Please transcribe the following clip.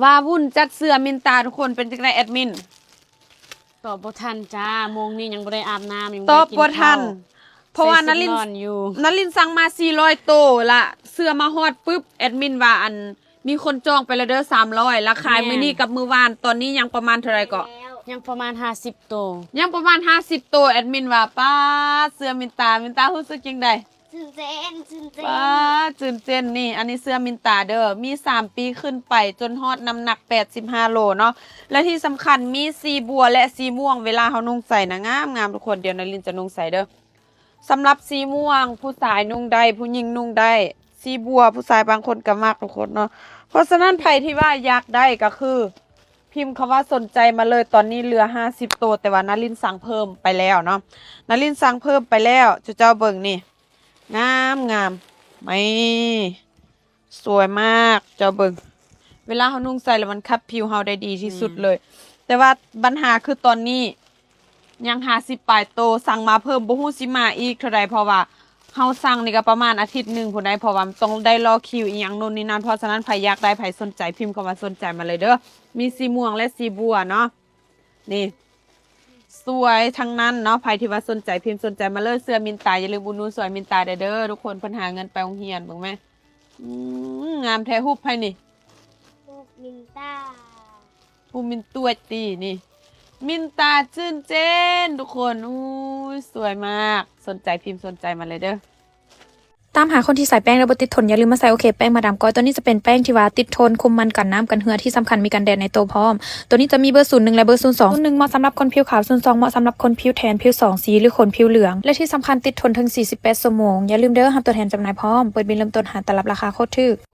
ว่าวุ่นจัดเสื้อมินตาทุกคนเป็นจังไดแอดมินตอบบ่ทันจ้าโมงนี้ยังบ่ได้อาบน้ำยังตอบ บ่ได้กิน บ่ทั ข้าน ว เพราะว่า ใส่ น ชุด ลิน นอนอยู่ นลินสั่งมา400โตละเสื้อมาฮอดปุ๊บแอดมินว่าอันมีคนจองไปแล้วเด้อ300ราคายมื้อนี้กับมื้อวานตอนนี้ยังประมาณเท่าไหร่ก็ ยังประมาณ50โตว ยังประมาณ50โตแอดมินว่าป้าเสื้อมินตารู้สึกจังได๋ ตื่นเต้น ป้าตื่นเต้นนี่อันนี้เสื้อมินตาเด้อมี3ปีขึ้นไปจนฮอดน้ำหนัก85โลเนาะและที่สำคัญมีสีบัวและสีม่วงเวลาเฮานุ่งใส่นะงามทุกคนเดี๋ยวนลินจะนุ่งใส่เด้อสำหรับสีม่วงผู้ชายนุ่งได้ผู้หญิงนุ่งได้สีบัวผู้ชายบางคนก็มักทุกคนเนาะเพราะฉะนั้นใครที่ว่าอยากได้ก็คือ พิมพ์คำว่าสนใจมาเลยตอนนี้เหลือ50ตัวแต่ว่านลินสั่งเพิ่มไปแล้วเนาะนลินสั่งเพิ่มไปแล้วเจ้าเบิ่งนี่งามไม่สวยมากเจ้าเบิ่งเวลาเฮานุ่งใส่แล้วมันคับผิวเฮาได้ดีที่สุดเลย แต่ว่าปัญหาคือตอนนี้ยัง50ปลายโตสั่งมาเพิ่มบ่ฮู้สิมาอีกเท่าใดเพราะว่าเฮาสั่งนี่ก็ประมาณอาทิตย์หนึงพุ่นได้เพราะว่าต้องได้รอคิวอีหยังโน่นนี่นั่นเพราะฉะนั้นใครอยากได้ใครสนใจพิมพ์คำว่าสนใจมาเลยเด้อมีสีม่วงและสีบัวเนาะนี่สวยทั้งนั้นเนาะใครที่ว่าสนใจพิมพ์สนใจมาเลยเสื้อมินตาอย่าลืมอุดหนุนสวยมินตาเด้อทุกคนเพิ่นหาเงินไปโรงเรียนเบิ่งแม่งามแท้ฮูบไผนี่ ลูกมินต้า ฮูบมินตัวตีนี่มินตาชื่นเจนทุกคนอู้ยสวยมากสนใจพิมพ์สนใจมาเลยเด้อ ตามหาคนที่ใส่แป้งแล้วบ่ติดทนอย่าลืมมาใส่โอเคแป้งมาดามก้อยตัวนี้จะเป็นแป้งที่ว่าติดทนคุมมันกันน้ำกันเหือที่สำคัญมีกันแดดในตัวพร้อมตัวนี้จะมีเบอร์01และเบอร์02 01เหมาะสำหรับคนผิวขาว02เหมาะสำหรับคนผิวแทนผิว2สีหรือคนผิวเหลืองและที่สำคัญติดทนถึง48ชั่วโมงอย่าลืมเด้อรับตัวแทนจำหน่ายพร้อมเปิดบินเริ่มต้นหาตลับราคาโคตรถูก